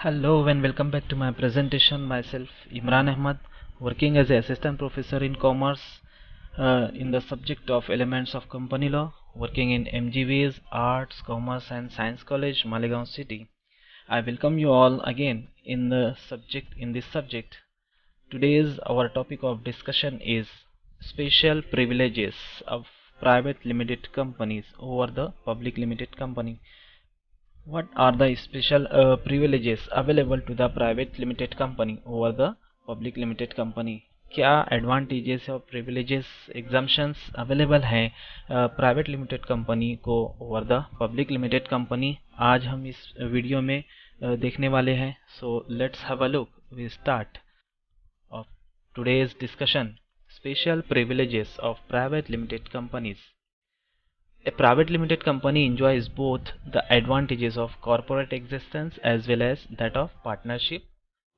Hello and welcome back to my presentation. Myself Imran Ahmad, working as an assistant professor in commerce in the subject of elements of company law, working in MGV's Arts, Commerce and Science College, Malegaon City. I welcome you all again in this subject. Today's our topic of discussion is special privileges of private limited companies over the public limited company. What are the special privileges available to the private limited company over the public limited company? क्या advantages और privileges exemptions available हैं private limited company को over the public limited company? आज हम इस video में देखने वाले हैं. So let's have a look. We start off today's discussion. Special privileges of private limited companies. A private limited company enjoys both the advantages of corporate existence as well as that of partnership.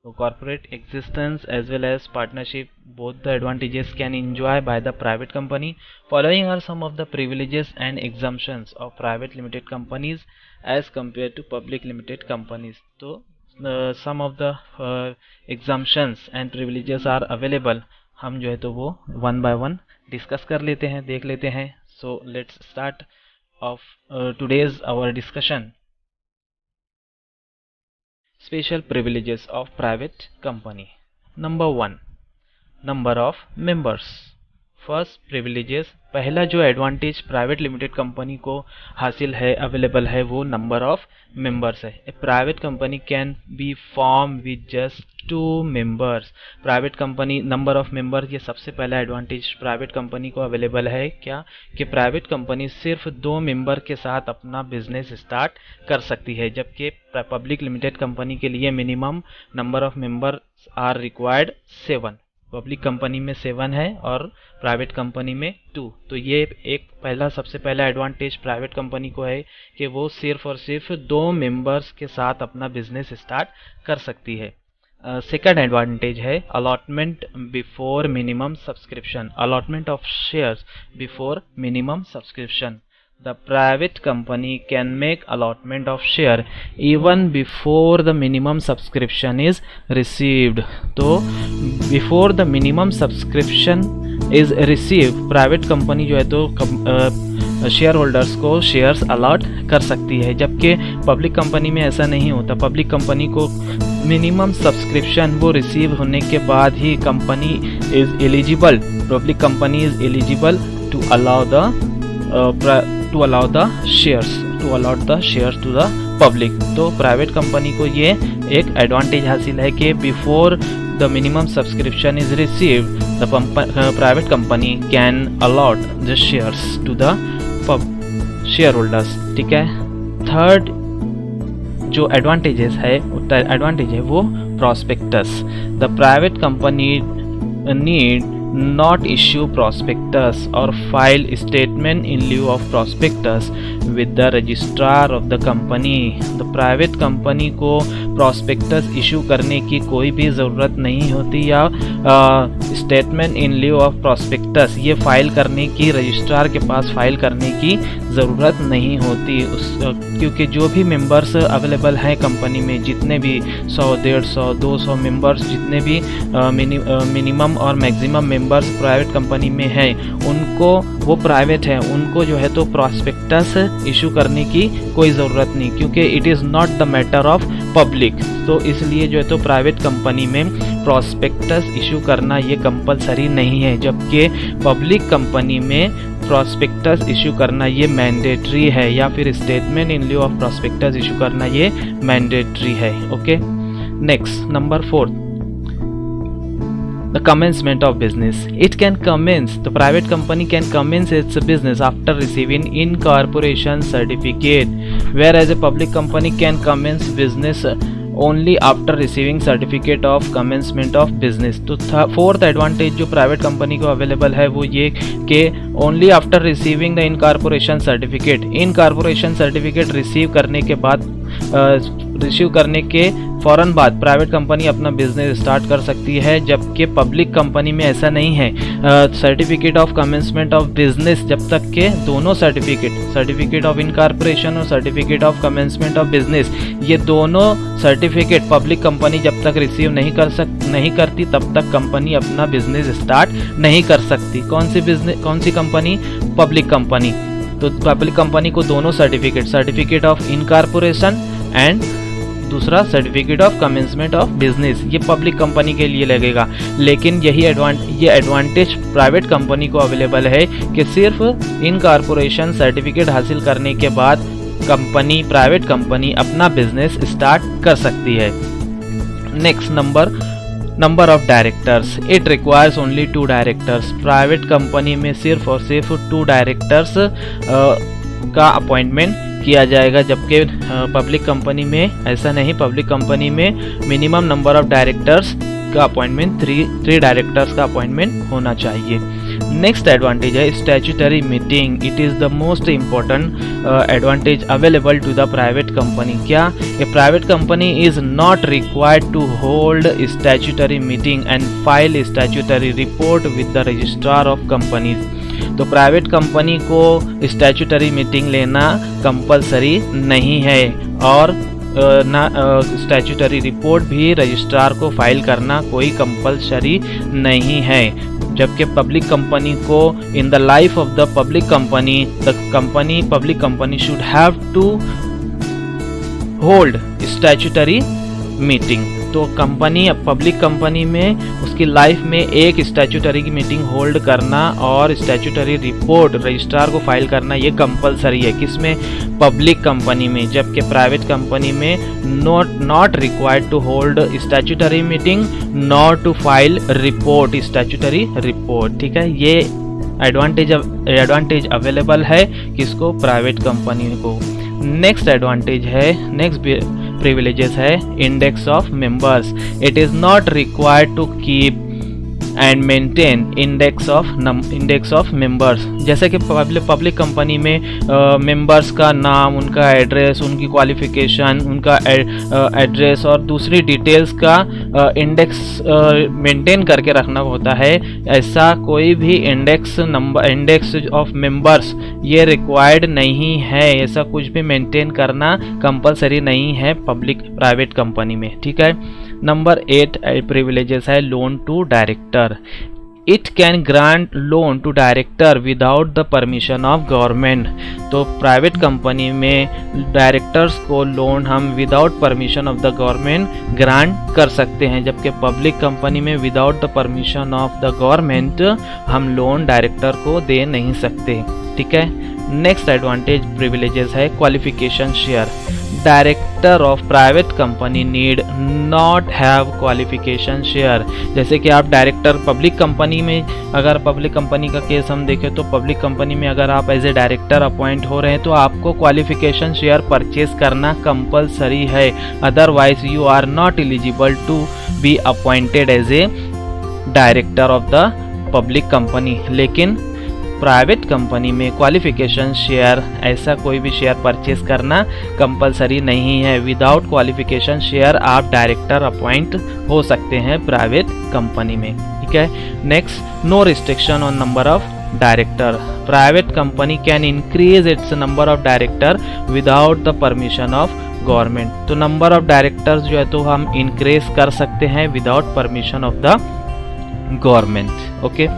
So corporate existence as well as partnership, both the advantages can enjoy by the private company. Following are some of the privileges and exemptions of private limited companies as compared to public limited companies. So some of the exemptions and privileges are available. हम जो है तो वो one by one discuss कर लेते हैं, देख लेते हैं. So let's start of today's our discussion. Special privileges of private company. Number 1, number of members. First privileges, पहला जो एडवांटेज प्राइवेट लिमिटेड कंपनी को हासिल है, अवेलेबल है, वो नंबर ऑफ मेंबर्स है. A private company can be form with just 2 members. Private company number of members, ये सबसे पहला एडवांटेज प्राइवेट कंपनी को अवेलेबल है. क्या कि प्राइवेट कंपनी सिर्फ 2 मेंबर के साथ अपना बिजनेस स्टार्ट कर सकती है, जबकि पब्लिक लिमिटेड कंपनी के लिए minimum number of members are required 7. Public company में 7 है और प्राइवेट कंपनी में 2. तो ये एक सबसे पहला एडवांटेज प्राइवेट कंपनी को है कि वो सिर्फ और सिर्फ 2 मेंबर्स के साथ अपना बिजनेस स्टार्ट कर सकती है. सेकंड एडवांटेज है allotment before minimum subscription. Allotment of shares before minimum subscription. The private company can make allotment of share even before the minimum subscription is received. तो before the minimum subscription is received, private company जो है तो share holders को shares allot कर सकती है, जबकि public company में ऐसा नहीं होता. पब्लिक कंपनी को मिनिमम सब्सक्रिप्शन वो रिसीव होने के बाद ही company is eligible, public company is eligible to allow the shares to the public. तो प्राइवेट कंपनी को ये एक एडवांटेज हासिल है कि before the minimum subscription is received, the private company can allot the shares to the share holders. ठीक है. Third जो एडवांटेज है वो prospectus. The private company need not issue prospectus or file statement in lieu of prospectus with the registrar of the company. The private company को prospectus issue करने की कोई भी ज़रूरत नहीं होती, या statement in lieu of prospectus ये फाइल करने की रजिस्ट्रार के पास फाइल करने की ज़रूरत नहीं होती. क्योंकि जो भी मेंबर्स अवेलेबल हैं कंपनी में, जितने भी 100, 150, 200 मेंबर्स, जितने भी मिनिमम और मैक्सिमम मेंबर्स प्राइवेट कंपनी में हैं, उनको वो प्राइवेट है, उनको जो है तो प्रॉस्पेक्टस इशू करने की कोई ज़रूरत नहीं, क्योंकि it is not the matter of public. तो इसलिए जो है तो प्राइवेट कंपनी में प्रॉस्पेक्टस इशू करना ये कंपलसरी नहीं है, जबकि पब्लिक कंपनी में प्रॉस्पेक्टस इशू करना ये मैंडेटरी है, या फिर statement in लिeu of prospectus issue करना ये मैंडेटरी है. Okay. Next, number 4, the commencement of business. The private company can commence its business after receiving incorporation certificate, whereas a public company can commence business only after receiving certificate of commencement of business. तो fourth advantage जो private company को available है वो ये कि only after receiving the incorporation certificate receive करने के बाद रिसीव करने के फ़ौरन बाद प्राइवेट कंपनी अपना बिजनेस स्टार्ट कर सकती है, जबकि पब्लिक कंपनी में ऐसा नहीं है। Certificate of commencement of business जब तक के दोनों सर्टिफिकेट ऑफ इनकॉर्पोरेशन और certificate of commencement of business, ये दोनों सर्टिफिकेट पब्लिक कंपनी जब तक रिसीव नहीं करती तब तक कंपनी अपना बिजनेस स्टार्ट नहीं कर सकती। कौन सी कंपनी? Public company. तो पब्लिक कंपनी को दोनों सर्टिफिकेट ऑफ इनकॉर्पोरेशन एंड दूसरा certificate of commencement of business, ये पब्लिक कंपनी के लिए लगेगा। लेकिन ये एडवांटेज प्राइवेट कंपनी को अवेलेबल है कि सिर्फ इनकॉर्पोरेशन सर्टिफिकेट हासिल करने के बाद प्राइवेट कंपनी अपना बिजनेस स्टार्ट कर सकती है। Next number of directors, it requires only 2 directors. Private company में सिर्फ और सिर्फ 2 डायरेक्टर्स का अपॉइंटमेंट किया जाएगा, जबकि पब्लिक कंपनी में ऐसा नहीं। पब्लिक कंपनी में मिनिमम नंबर ऑफ डायरेक्टर्स का अपॉइंटमेंट 3 डायरेक्टर्स का अपॉइंटमेंट होना चाहिए। नेक्स्ट एडवांटेज है statutory meeting. It is the most important advantage available to the private company. क्या? A private company is not required to hold statutory meeting and file statutory report with the registrar of companies. तो private company को statutory meeting लेना compulsory नहीं है और ना statutory report भी registrar को फाइल करना कोई कंपलसरी नहीं है। जबकि पब्लिक कंपनी को in the life of the public company should have to hold statutory meeting. तो पब्लिक कंपनी में उसकी लाइफ में एक स्टैट्यूटरी की मीटिंग होल्ड करना और स्टैट्यूटरी रिपोर्ट रजिस्ट्रार को फाइल करना ये कंपलसरी है। किसमें? पब्लिक कंपनी में। जबकि प्राइवेट कंपनी में not required to hold statutory meeting not to file report statutory report. ठीक है, ये एडवांटेज अवेलेबल है किसको? प्राइवेट कंपनी को। नेक्स्ट privileges है index of members. It is not required to keep and maintain index of members. जैसे कि public company में मेंबर्स का नाम, उनका एड्रेस, उनकी क्वालिफिकेशन, उनका एड्रेस और दूसरी डिटेल्स का इंडेक्स मेंटेन करके रखना होता है। ऐसा कोई भी इंडेक्स ऑफ मेंबर्स ये रिक्वायर्ड नहीं है। ऐसा कुछ भी मेंटेन करना कंपलसरी नहीं है प्राइवेट कंपनी में। ठीक है। नंबर 8 प्रिविलेजेस है loan to director. It can grant loan to director without the permission of government. तो प्राइवेट कंपनी में डायरेक्टर्स को लोन हम without permission of the government grant कर सकते हैं, जबकि पब्लिक कंपनी में without the permission of the government हम लोन डायरेक्टर को दे नहीं सकते। ठीक है। नेक्स्ट एडवांटेज प्रिविलेजेस है qualification share. Director of private company need not have qualification share. जैसे कि आप डायरेक्टर पब्लिक कंपनी में, अगर पब्लिक कंपनी का केस हम देखें तो पब्लिक कंपनी में अगर आप एज ए डायरेक्टर अपॉइंट हो रहे हैं तो आपको क्वालिफिकेशन शेयर परचेज करना कंपलसरी है, otherwise you are not eligible to be appointed as a director of the public company. लेकिन प्राइवेट कंपनी में क्वालिफिकेशन शेयर, ऐसा कोई भी शेयर परचेज करना कंपलसरी नहीं है। विदाउट क्वालिफिकेशन शेयर आप डायरेक्टर अपॉइंट हो सकते हैं प्राइवेट कंपनी में। ठीक है। Next, no restriction on number of director. Private company can increase its number of director without the permission of government. तो नंबर ऑफ डायरेक्टर्स जो है तो हम इंक्रीज कर सकते हैं without permission of the government. Okay.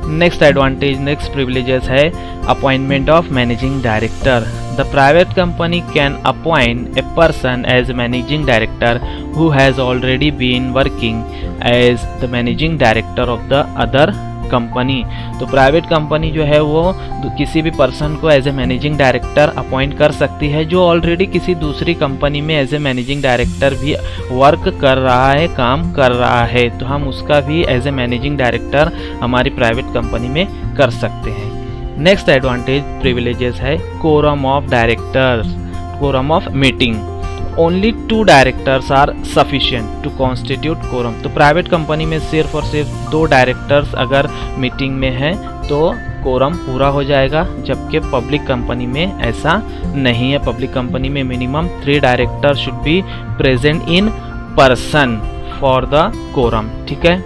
Next privileges है appointment of managing director. The private company can appoint a person as managing director who has already been working as the managing director of the other company. तो private company जो है वो किसी भी person को as a managing director appoint कर सकती है जो ऑलरेडी किसी दूसरी कंपनी में एज ए मैनेजिंग डायरेक्टर भी वर्क कर रहा है, काम कर रहा है, तो हम उसका भी एज ए मैनेजिंग डायरेक्टर हमारी प्राइवेट कंपनी में कर सकते हैं। नेक्स्ट एडवांटेज प्रिविलेजेस है quorum of directors, quorum of meeting. Only 2 directors are sufficient to constitute quorum. तो प्राइवेट कंपनी में सिर्फ और सिर्फ 2 डायरेक्टर्स अगर मीटिंग में हैं तो कोरम पूरा हो जाएगा, जबकि पब्लिक कंपनी में ऐसा नहीं है। पब्लिक कंपनी में minimum 3 director should be present in person for the quorum. ठीक है।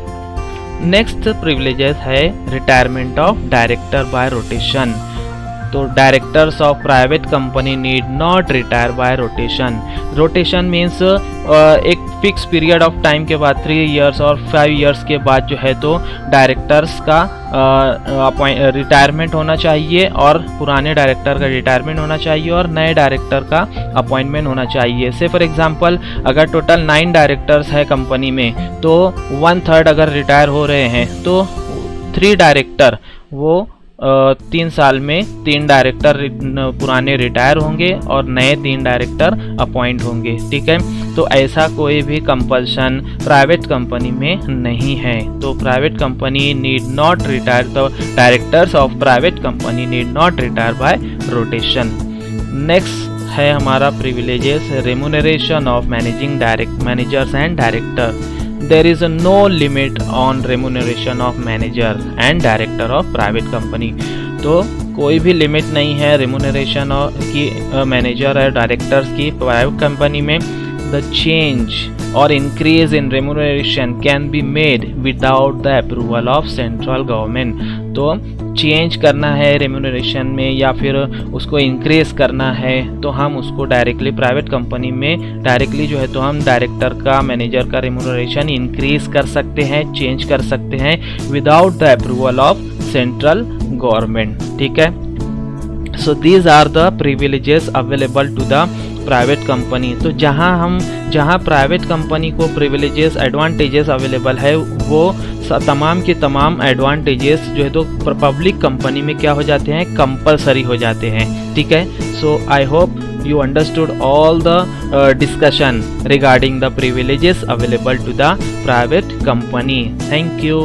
नेक्स्ट प्रिविलेजेस है retirement of director by rotation. तो directors of private company need not retire by rotation. Rotation means एक फिक्स पीरियड ऑफ टाइम के बाद 3 years और 5 years के बाद जो है तो डायरेक्टर्स का रिटायरमेंट होना चाहिए, और पुराने डायरेक्टर का रिटायरमेंट होना चाहिए और नए डायरेक्टर का अपॉइंटमेंट होना चाहिए। से फॉर एग्जांपल अगर टोटल 9 डायरेक्टर्स है कंपनी में, तो 1/3 अगर रिटायर हो रहे हैं तो 3 डायरेक्टर वो 3 साल में 3 डायरेक्टर पुराने रिटायर होंगे और नए 3 डायरेक्टर अपॉइंट होंगे। ठीक है। तो ऐसा कोई भी कंपल्शन प्राइवेट कंपनी में नहीं है। तो private company need not retire, the directors of private company need not retire by rotation. Next है हमारा privileges remuneration of managers and director. There is no limit on remuneration of manager and director of private company। तो कोई भी limit नहीं है remuneration की manager और directors की प्राइवेट कंपनी में। The change or increase in remuneration can be made without the approval of central government। तो चेंज करना है रेम्यूनरेशन में या फिर उसको इंक्रीज करना है तो हम उसको डायरेक्टली प्राइवेट कंपनी में डायरेक्टली जो है तो हम डायरेक्टर का मैनेजर का रेम्यूनरेशन इंक्रीज कर सकते हैं, चेंज कर सकते हैं without the approval of central government. ठीक है। So these are the privileges available to the private company. तो जहाँ प्राइवेट कंपनी को प्रिविलेजेस एडवांटेजेस अवेलेबल है, वो तमाम के तमाम एडवांटेजेस जो है तो पब्लिक कंपनी में क्या हो जाते हैं, कंपलसरी हो जाते हैं। ठीक है। So I hope you understood all the discussion regarding the privileges available to the private company. Thank you.